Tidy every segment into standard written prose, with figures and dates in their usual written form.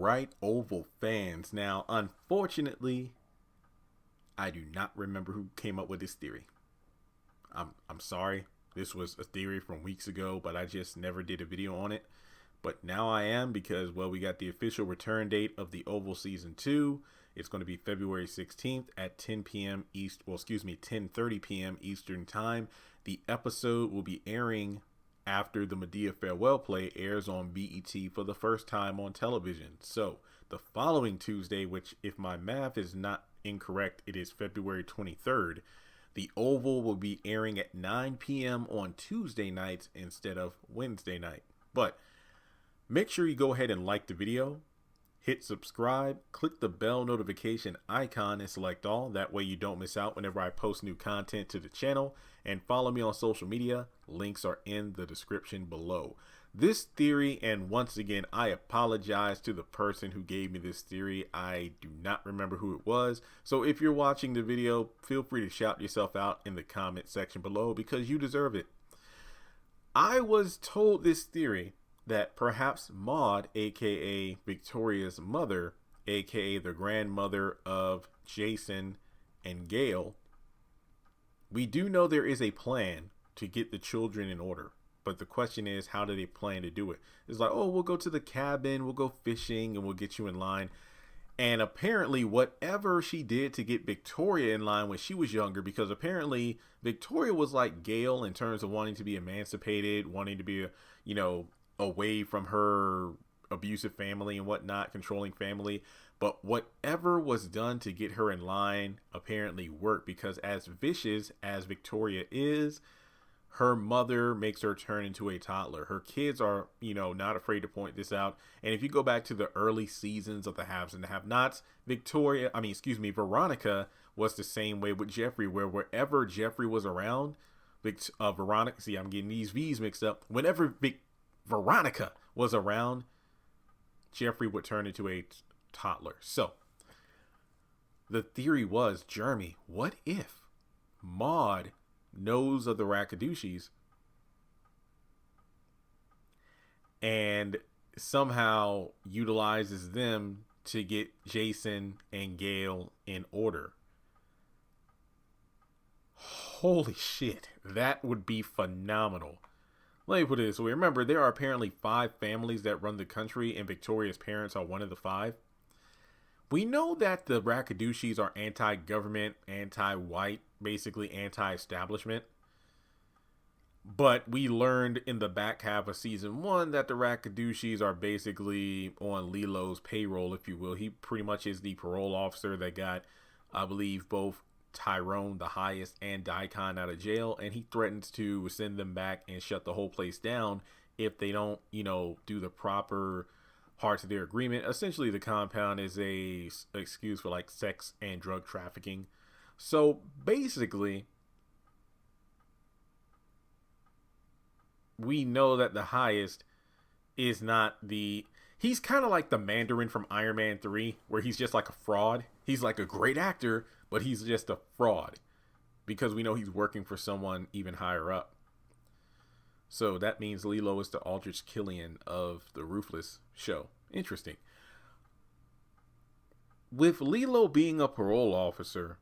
right, Oval fans. Now, unfortunately, I do not remember who came up with this theory. I'm sorry. This was a theory from weeks ago, but I just never did a video on it. But now I am because, well, we got the official return date of the Oval Season 2. It's going to be February 16th at 10 p.m. 10:30 p.m. Eastern Time. The episode will be airing after the Madea farewell play airs on BET for the first time on television. So the following Tuesday, which if my math is not incorrect, it is February 23rd, the Oval will be airing at 9 p.m. on Tuesday nights instead of Wednesday night. But make sure you go ahead and like the video, hit subscribe, click the bell notification icon and select all. That way you don't miss out whenever I post new content to the channel. And follow me on social media. Links are in the description below. This theory, and once again, I apologize to the person who gave me this theory. I do not remember who it was. So if you're watching the video, feel free to shout yourself out in the comment section below because you deserve it. I was told this theory that perhaps Maude, aka Victoria's mother, aka the grandmother of Jason and Gayle, we do know there is a plan to get the children in order. But the question is, how do they plan to do it? It's like, oh, we'll go to the cabin, we'll go fishing, and we'll get you in line. And apparently whatever she did to get Victoria in line when she was younger, because apparently Victoria was like Gayle in terms of wanting to be emancipated, wanting to be, away from her abusive family and whatnot, controlling family. But whatever was done to get her in line apparently worked, because as vicious as Victoria is, her mother makes her turn into a toddler. Her kids are, not afraid to point this out. And if you go back to the early seasons of the Haves and the Have-Nots, Veronica was the same way with Jeffrey, where wherever Jeffrey was around, Veronica, see, I'm getting these V's mixed up. Whenever Veronica was around, Jeffrey would turn into a toddler. So the theory was, Jeremy, what if Maude knows of the Rakadushis and somehow utilizes them to get Jason and Gayle in order? Holy shit, that would be phenomenal. Let me put it this way. Remember, there are apparently 5 families that run the country, and Victoria's parents are one of the 5. We know that the Rakadushis are anti-government, anti-white, basically anti-establishment. But we learned in the back half of season 1 that the Rakadushis are basically on Lilo's payroll, if you will. He pretty much is the parole officer that got, I believe, both Tyrone the Highest and Daikon out of jail, and he threatens to send them back and shut the whole place down if they don't, do the proper parts of their agreement. Essentially, the compound is a excuse for like sex and drug trafficking. So basically, we know that the Highest is not he's kind of like the Mandarin from Iron Man 3, where he's just like a fraud. He's like a great actor, but he's just a fraud because we know he's working for someone even higher up. So that means Lilo is the Aldrich Killian of the Ruthless show. Interesting. With Lilo being a parole officer,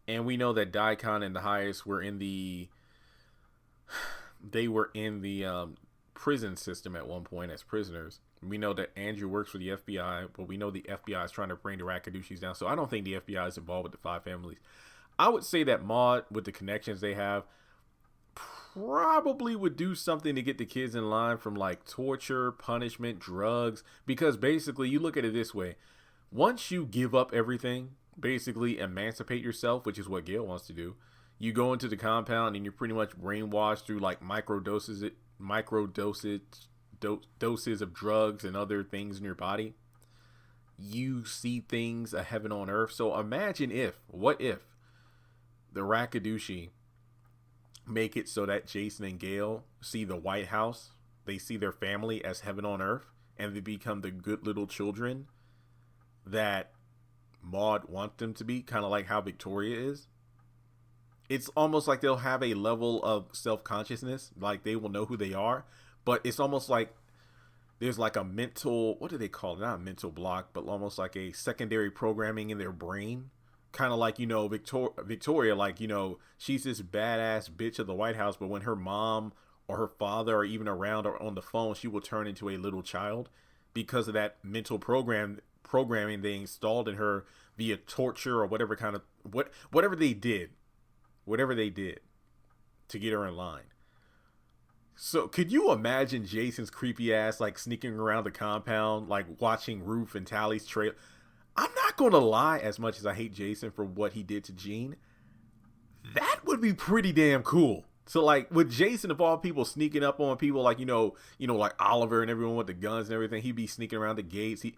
and we know that Daikon and the Highest were in the prison system at one point as prisoners. We know that Andrew works for the FBI, but we know the FBI is trying to bring the Rakadushis down. So I don't think the FBI is involved with the 5 families. I would say that Maude, with the connections they have, probably would do something to get the kids in line from like torture, punishment, drugs. Because basically, you look at it this way. Once you give up everything, basically emancipate yourself, which is what Gayle wants to do, you go into the compound and you're pretty much brainwashed through like micro doses of drugs and other things in your body. You see things a heaven on earth. So imagine what if the Rakadushi make it so that Jason and Gayle see the White House, they see their family as heaven on earth, and they become the good little children that Maude wants them to be, kind of like how Victoria is. It's almost like they'll have a level of self-consciousness, like they will know who they are, but it's almost like there's like a mental, what do they call it? Not a mental block, but almost like a secondary programming in their brain. Kind of like, Victoria, like, she's this badass bitch of the White House, but when her mom or her father are even around or on the phone, she will turn into a little child because of that mental programming they installed in her via torture or whatever kind of, whatever they did to get her in line. So could you imagine Jason's creepy ass like sneaking around the compound, like watching Ruth and Tally's trail? I'm not going to lie, as much as I hate Jason for what he did to Jean, that would be pretty damn cool. So like with Jason of all people sneaking up on people like, like Oliver and everyone with the guns and everything, he'd be sneaking around the gates. He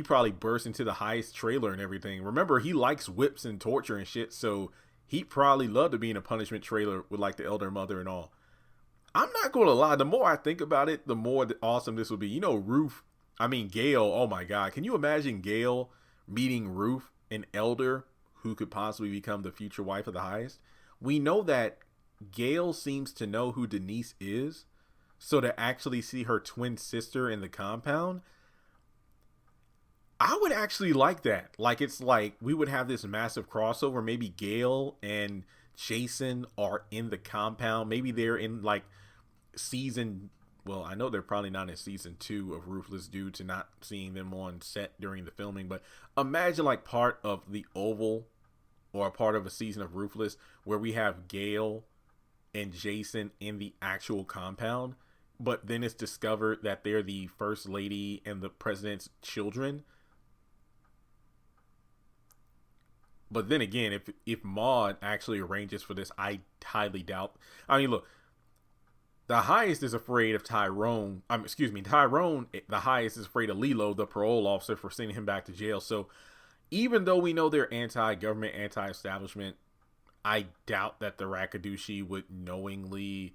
probably burst into the highest trailer and everything. Remember, he likes whips and torture and shit. So he'd probably love to be in a punishment trailer with like the elder mother and all. I'm not going to lie. The more I think about it, the more awesome this would be. Gayle, oh my God. Can you imagine Gayle meeting Ruth, an elder who could possibly become the future wife of the highest? We know that Gayle seems to know who Denise is. So to actually see her twin sister in the compound, I would actually like that. Like, it's like we would have this massive crossover. Maybe Gayle and Jason are in the compound. Maybe they're in like I know they're probably not in season 2 of Ruthless due to not seeing them on set during the filming, but imagine like part of the Oval or a part of a season of Ruthless where we have Gayle and Jason in the actual compound, but then it's discovered that they're the first lady and the president's children. But then again, if Maude actually arranges for this, I highly doubt. Look, the highest is afraid of Tyrone. Tyrone, the highest, is afraid of Lilo, the parole officer, for sending him back to jail. So even though we know they're anti-government, anti-establishment, I doubt that the Rakadushi would knowingly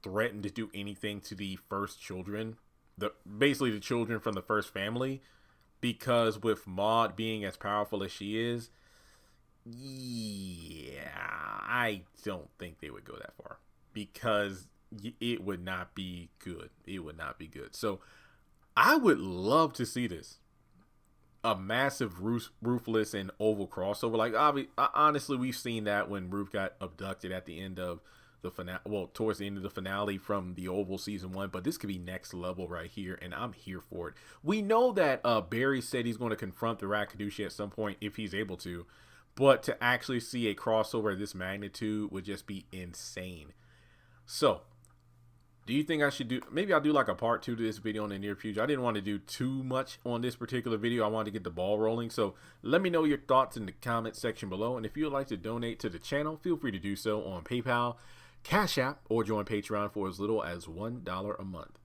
threaten to do anything to the first children, basically the children from the first family, because with Maude being as powerful as she is, yeah, I don't think they would go that far, because it would not be good. It would not be good. So I would love to see this. A massive Ruthless and Oval crossover. Like, honestly, we've seen that when Ruth got abducted at the end of the finale. Well, towards the end of the finale from the Oval season 1. But this could be next level right here, and I'm here for it. We know that Barry said he's going to confront the Rakadushi at some point if he's able to. But to actually see a crossover of this magnitude would just be insane. So, do you think I should maybe I'll do like a part 2 to this video in the near future. I didn't want to do too much on this particular video. I wanted to get the ball rolling. So let me know your thoughts in the comment section below. And if you would like to donate to the channel, feel free to do so on PayPal, Cash App, or join Patreon for as little as $1 a month.